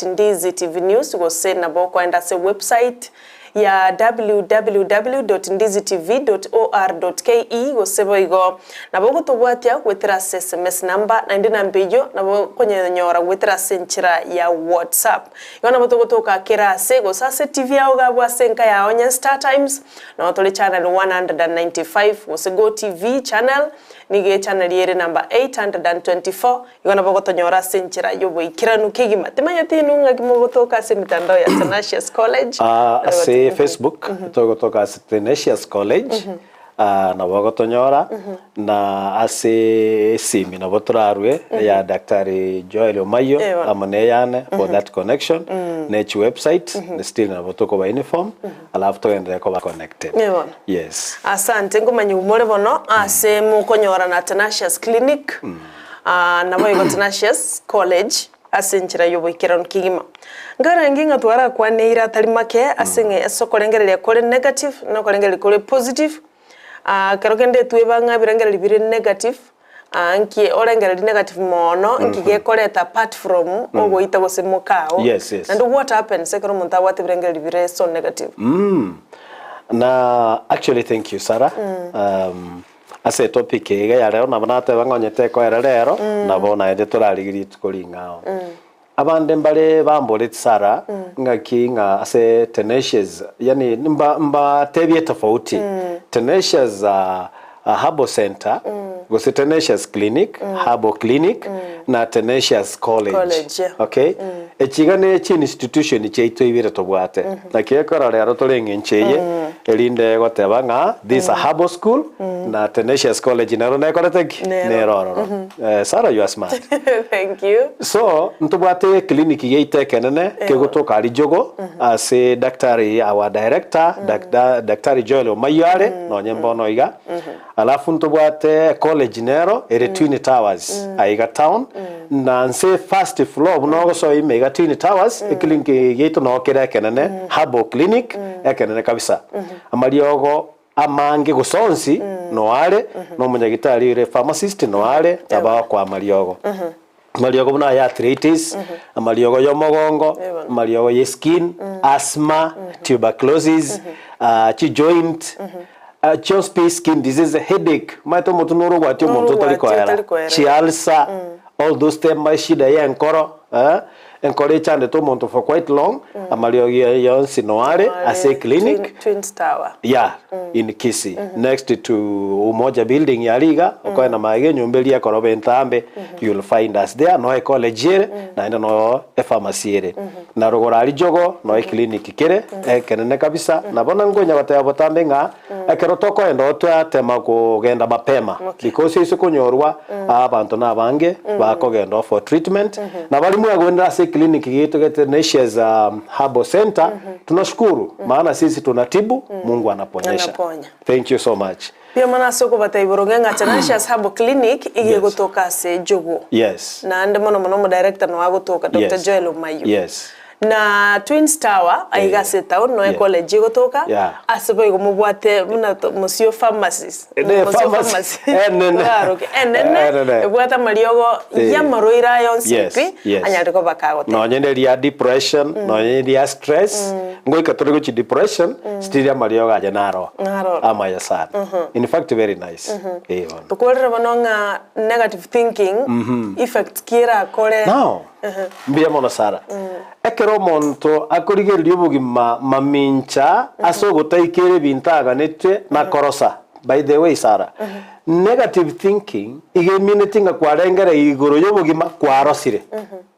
@Ndizi TV News go send na bago kwenda se website ya www.ndizitv.or.ke gosebo igo nabo gutubwatia gwetera SMS number na ndi nambejo nabo konyonyora gwetera senchira ya WhatsApp yona boto gutuka kira se go sase TV yao gabwa senka ya onye Star Times na tole channel 195 gosego TV channel nige channel yere number 824 yona bogo tonyora senchira yobo ikiranu kigima temanya tinunga kimogotoka se mitandao ya Tenacious College Facebook togotoka ase Tenacious College na wagotonyora na ase simi na boturarwe ya Daktari Joel Omayo amone yane for that connection nechi website the still na botoko ba uniform alafu toende ko ba connected yes asante ngomanya umore bono ase mukonyora na Tenacious Clinic na boigo Tenacious College asenchira yoboikirano kigima ngaranginga twara kwa neira talimake asenge sokorengereria kore negative no korengereria kore positive karokende twebanga birengereria bire negative anki orengereria negative mono nkige koreta apart from ogoita gosemukao yes and what happens sekero munta wate birengereria bire so negative na actually thank you Sarah ase topic ega ya leo nabonate bangonyete ko rero nabona ende turarigiri tukolingao abande mbale bambole Sarah ngakinga ase Tenacious yani mba tebye tofauti Tenacious Herbal Center gose Tenacious Clinic Herbal Clinic na Tenacious College okay echigane chi institution cheito ibire tobwate nakekora rero tolengencheye elinde goteba nga this a Herbal school na Tenacious college nero nekoreteki neroro. Sarah, you are smart. Thank you. So ntubwate clinic yeite kenene kegotoka ari jogo as a daktari our director daktari Joel Mayare no nyembo no iga alafu ntubwate college nero ere Twin Towers aiga town na nse first floor no so imega Twin Towers clinic yeito no kera kenene Herbal clinic ekenene kabisa amariogo amange gusonsi no ale no munyagitari ire pharmacist no ale aba kwa mariogo mariogo buna ya arthritis mariogo yo mogongo mariogo ye skin asthma tuberculosis chi joint chest skin disease headache maito mutu nuru gwati muntu tali kwera chi ulcer all those things shida ya nkoro enkore chande to muntu for quite long amariogo yo sinoare as a clinic Twin Tower in Kisii next to Umoja building ya Liga uko na maege nyumbeli ya korobe ntambe you'll find us there no college na enda no pharmacy na rogora ali jogo no clinic kere kenene kabisa na bona ngonya bataya botambe nga ekerotoko endo twatema kugenda mapema because iso kunyorwa abantu nabange bakogenda for treatment na bali mu agwenda se clinic yetu gete Tenacious Herbal Center tunashukuru maana sisi tunatibu Mungu anaponyesha. Thank you so much. Pia mana soko bataiburoge nga Tenacious Herbal Clinic ige gotoka se jogo. Yes. Na ande mono director no agotoka Dr. Joel Mayu. Yes. Na Twin Tower aiga se town no college gotoka asebo igo mubwate muna monsieur pharmacist. Pharmacy. Ebwata mariogo ya maroira yonsipi anyariko bakagote. No nyenderia depression, no nyenderia stress. Ngoi katoro chi depression, stiria mariogo aja naro. Ama ya sana. In fact very nice. Tukolera banonga negative thinking effect kira kore. No. Mbia mona Sara. Ekero monto akorigerio bugima mamincha asogotaikere bintaga netwe na korosa. By the way Sara, negative thinking igeminatinga kwarengera igoro yobugima kwarosire.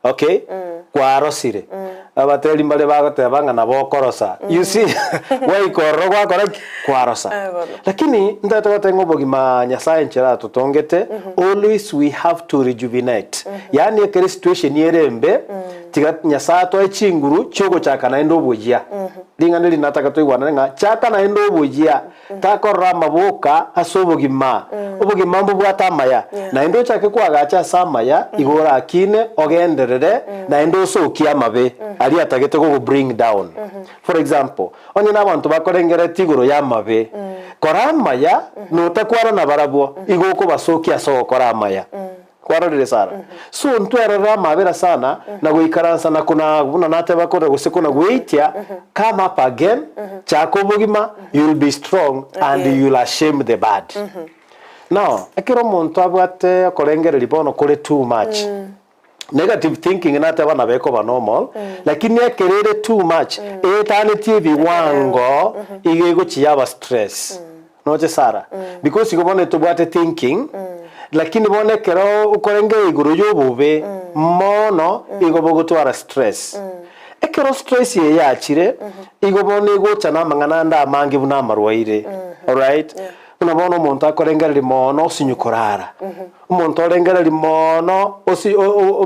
Okay? Kwarosire. Abateli mbale bagotebanga na bokorosa. You see, why korogwa korek kwarosa. Lakini ndatogotenga obugima nyasaye nchera tutongete always we have to rejuvenate. Yani ekere situation yerembe tiga nyasaye to echinguru chogo chaka na endo bujia. Lingane linataka toigwana nga chaka na endo bujia. Takorra maboka asobugima. Obugima mbubwatamaya. Na endo chake kwagacha samaya igora akine ogenderere na endo sokia mabe. Ali atagete go bring down. For example, onye nabantu bakorengera tiguro ya mabe. Koramaya no takwara na barabo igoko basokia so koramaya. Kwarorere Sara. So ntwera mabera sana na guikaransa na kuna buna nate bakore gusekuna guitia come up again chako bugima you'll be strong and you'll shame the bad. Now, ekiro muntu abwate korengera libono kore too much. Negative thinking nate bana beko ba normal lakini ekerere too much etane TV wango igego chiyaba stress. Noche Sara because igobone tubwate thinking lakini bone kero ukorenge iguru yobube mono igobogotwara stress ekero stress ye yachire igobone gochana mangana nda mangi buna marwaire. All right? Unabona umuntu akorengera limono sinyukorara umuntu orengera limono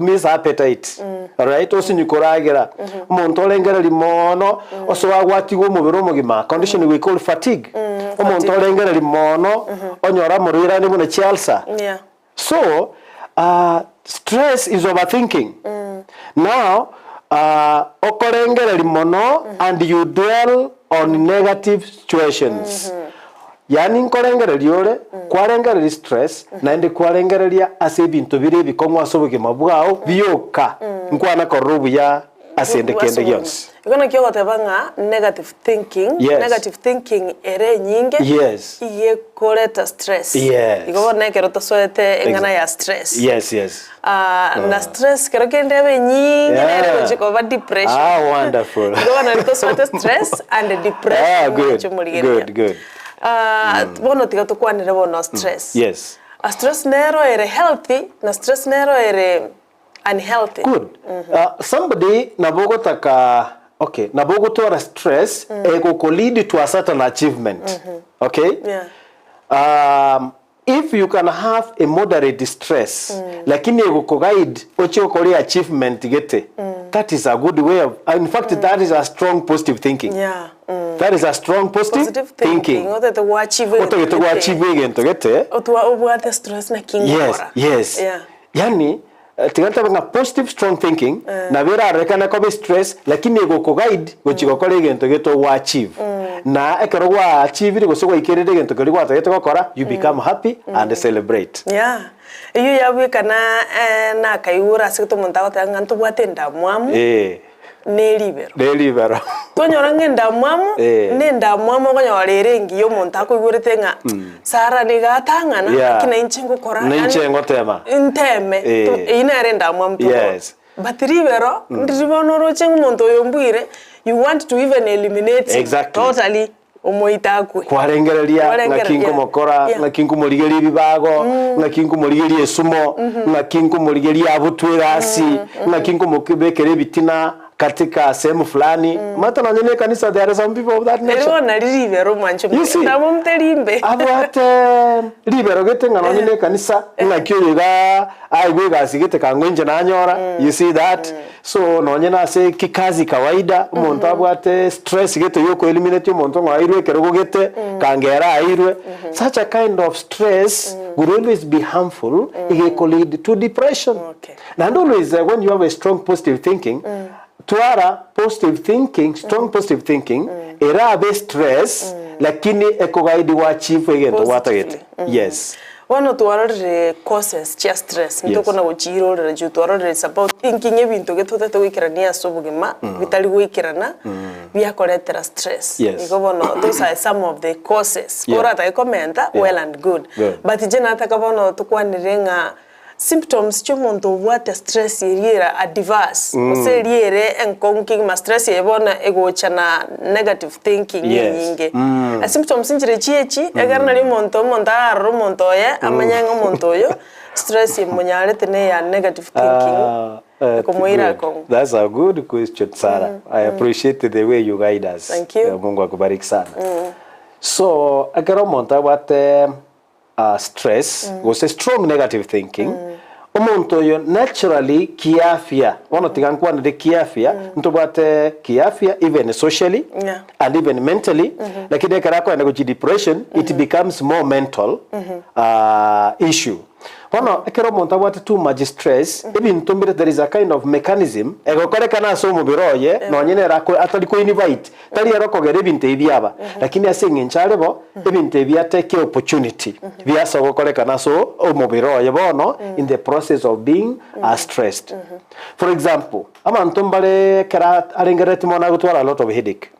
miss appetite. All right? Osinyukoragera umuntu orengera limono oswagwatigo umubiri umugima condition we call fatigue. Umuntu orengera limono onyora murira ni bune chelsa. So stress is overthinking. Now okorengera limono and you dwell on negative situations. Yani nkorengera liore kwarengera stress na ndi kwarengera ase bintu biri bikongwa sobugima bwao byoka nkwana korobu ya asende kende yons. Igona kyo gotabanga negative thinking. Negative thinking ere nyinge iye koleta stress. Igona kero tosoete engana ya stress. Na stress kero kende be nyinge ere chiko ba depression. Wonderful. Igona tosoete stress and depression. Good. Bono tiga to kwanire bono stress. A stress nero ere healthy na stress nero ere unhealthy. Good. Somebody na bogotaka Okay, na bogo tora stress ego lead to a certain achievement. Okay? Yeah. If you can have a moderate stress, lakini ego guide ocho kole achievement gete. That is a good way of, in fact, that is a strong positive thinking. Yeah. That is a strong positive thinking. Ote to achieve. Ote to achieve gento gete. Otwa obwate stress na kingora. Yes. Yeah. Yani tiganta banga positive strong thinking na vera rekana ko stress lakini ego guide gochiko kole gento geto wa achieve. Na ekero wa achieve go so ikerede gento kali kwa tageto gukora you become happy and celebrate. Yeah. Iyo yawe kana na kayura sikto muntago tanga ntubwate ndamwamu. Nelibero. Tonyora ngenda mwamu nenda mwamu konyore ngi yo muntu akugurite nga sara nigatangana kina inchengo kora inchengo tema nteme ina renda mwamu to yes but libero ndiribono roche muntu yombwire you want to even eliminate totally omoitaku kwarengereria ngakingo mokora ngakingo morigeria bibago ngakingo morigeria esumo ngakingo morigeria abutwirasi ngakingo mokibekere bitina katika sehemu fulani mata na nyene kanisa there are some people of that nature lero na libero mancho ndamo mtelimbe abate libero gete ngano nyene kanisa ngakyoga aigwega sigete kangwenje na nyora you see that so no nyena se kikazi kawaida umuntu abwate stress gete yoko eliminate umuntu ngwairwe kerego gete kangera airwe such a kind of stress will always be harmful it can lead to depression and always when you have a strong positive thinking tuara positive thinking, strong positive thinking, era be stress, lakini ekogaidi wa achieve egento watagete. Yes. Wano tuarore causes chia stress. Ntoko na gochiro re ju tuarore about thinking ebintu getuta to wikirania sobugema bitali wikirana bia koletera stress. Iko bono those are some of the causes. Ora ta commenta well and good. But jena atakabono tukwanire symptoms chomonto what stress yera adverse ose liere enkonking ma stress yebona egochana negative thinking nyinge a symptoms njire chiechi egarna li monto montaro montoya amanyanga montoyo stress yemonyale tene ya negative thinking komoira kon. That's a good question, Sarah. I appreciate the way you guide us. Thank you. Mungu akubariki sana. So agaro monta what stress was a strong negative thinking. Umuntu yo naturally kiafya wono tigankwa de kiafya ntobate kiafya even socially and even mentally lakini karako na go depression it becomes more mental issue wono ekero monta what too much stress even tombire there is a kind of mechanism ego korekana so mubiroye no nyene rako atali ko invite tali rako gere binte ibiaba lakini asinge ncharebo ebinte bia take opportunity bia so korekana so mubiroye bono in the process of being stressed. For example ama ntombale kera arengerete mona gutwara a lot of headache.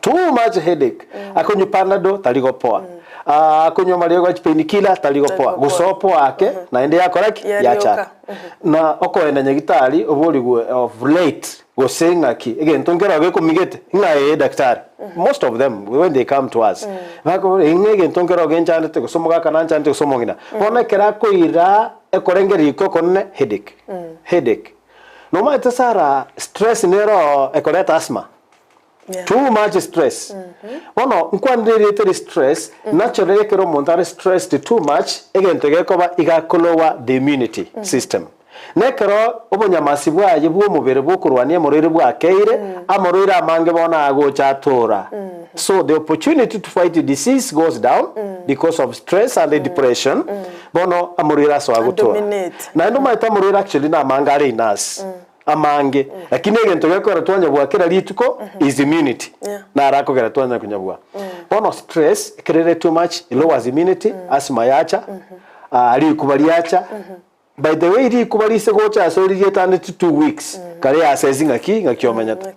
Too much headache akonyu panado taligo poa akonyu mariego painkiller taligo poa gusopo ake na ende yakoraki yachaka na okoenda nyagitari oborigwe of late gosenga ki egento ngero ge kumigete ngai daktari most of them when they come to us bako ingege ngero ge nchande gosomoga kana nchande gosomongina bona kera koira ekorengeri ikokonne headache no matter Sara stress nero ekoreta asthma. Too much stress. Ono nkwandire stress naturally kero montare stress too much again togekoba igakolowa the immunity system. Nekero obonyamasibu aye bwo mubere bwo kurwania murire bwa keire amurire amange bona agocha tora. So the opportunity to fight the disease goes down because of stress and the depression. Bono amurire so agotora. Na ndo maita amurire actually na amanga nas. Amange lakini egento gekora twanya bwakira lituko is immunity na arako gera twanya kunyabwa bono stress kerere too much lowers immunity asma yacha ali kubaliacha by the way ili kubalise gocha so ili yetane 2 weeks kare assessing aki ngakiomanyata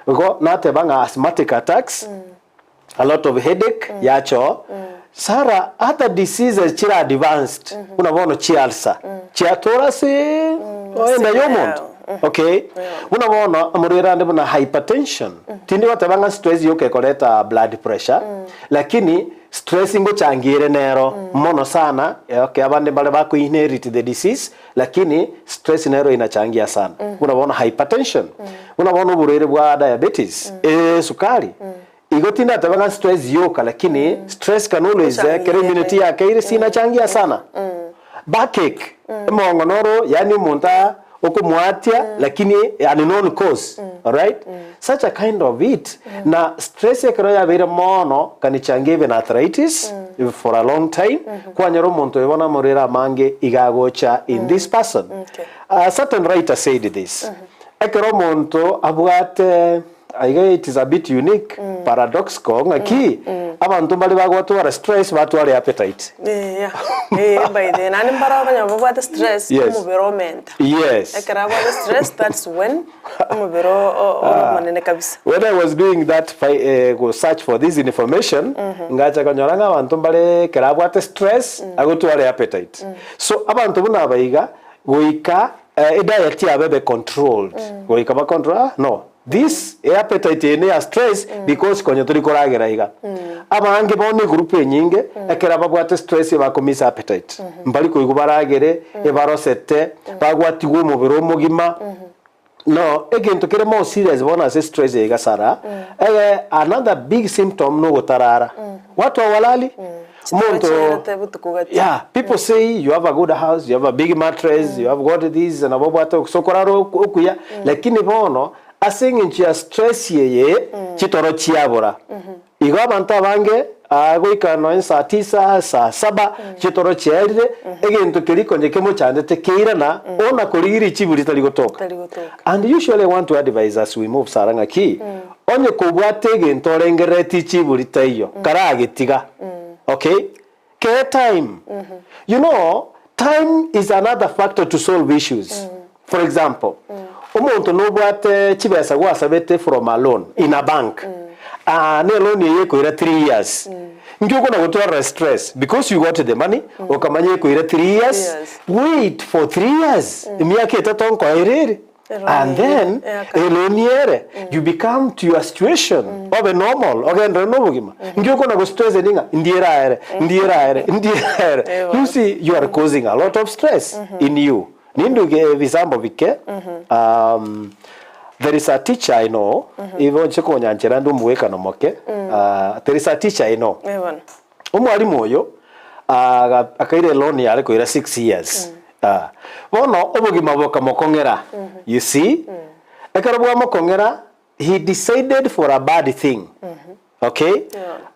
uko nate banga asthmatic attacks a lot of headache yacho Sara other diseases chira advanced unabono chialsa chiatora se oenda yomonto. Okay, unaona amurira ndibona hypertension tindi watabanga stress yoke koleta blood pressure lakini stress ingo changire nero mono sana okay abande bale bako inherit the disease lakini stress nero inachangia sana unaona hypertension unaona uburere bwa diabetes sukari igotina tabanga stress yoka lakini stress can always immunity yake ile sinachangia sana backache mongonoro yani munta okumwatia lakini unknown cause all right such a kind of it na stress ekero ya bere mono kanichangia even arthritis for a long time kwa nyoro muntu ebona morera mange igagocha in this person a certain writer said this ekero muntu abwate it is a bit unique paradox ko ngaki abantu bali bagwatwara stress batwara appetite by the nani mbara banya bagwata stress umuberomenta ekara bagwata stress that's when umubero manene kabisa when I was doing that go search for this information ngacha kanyaranga abantu bali kerabwata stress agotwara appetite so abantu buna bayiga goika diet ya bebe controlled goika ba control no this appetite ene stress because konyo turi koragera iga abange bone group nyinge ekera babwate stress bakomisa appetite mbali ko igubaragere ebarosete bagwatigwo mubiro umugima no egento kere mo serious bona se stress iga sara another big symptom no gotarara watu walali yeah, people say you have a good house, you have a big mattress, you have got this and abobata sokoraro okuya lakini bono asingi nchia stress yeye chitoro chiabora igo abantu abange agoikano saa 9 saa 7 chitoro chiarire egento kiriko njekemo chandete keirana ona kurigiri chiburi tali gotoka and usually I want to advise us we move saranga ki onye kubwate egento rengereti chiburi tayo karagitiga okay care time you know time is another factor to solve issues for example umuntu nubwate chibesa gwasabete from a loan in a bank ne loan ye ko ira 3 years ngiuko na gutwara stress because you got the money okamanye ko ira 3 years wait for 3 years miaka itato ko irere and then eloniere you become to your situation of a normal ogenda no bugima ngiuko na go stress ninga ndiera ere you see you are causing a lot of stress in you Nindu visambo vike there is a teacher I know even chiko nyanchera ndu muweka no moke there is a teacher I know umwalimu oyo akaire loan yale ko ira 6 years bono obugima boka mokongera you see akarabwa mokongera he decided for a bad thing okay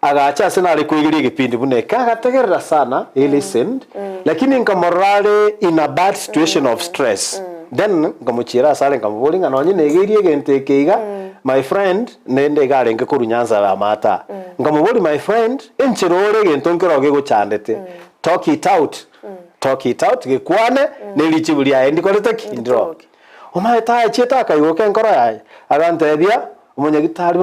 agacha sana alikuigiria gipindi buneka agategerera sana he listened lakini nkamorale in a bad situation of stress then ngamuchira sale ngamubolinga nonye negerie gente keiga my friend nende garenge kurunyanza ba mata ngamuboli my friend enchirore gento nkiroge guchandete talk it out gekwane nelichibulia endi kolete kindro omaeta cheta kayoke nkoro yaye agantebia umunyagitari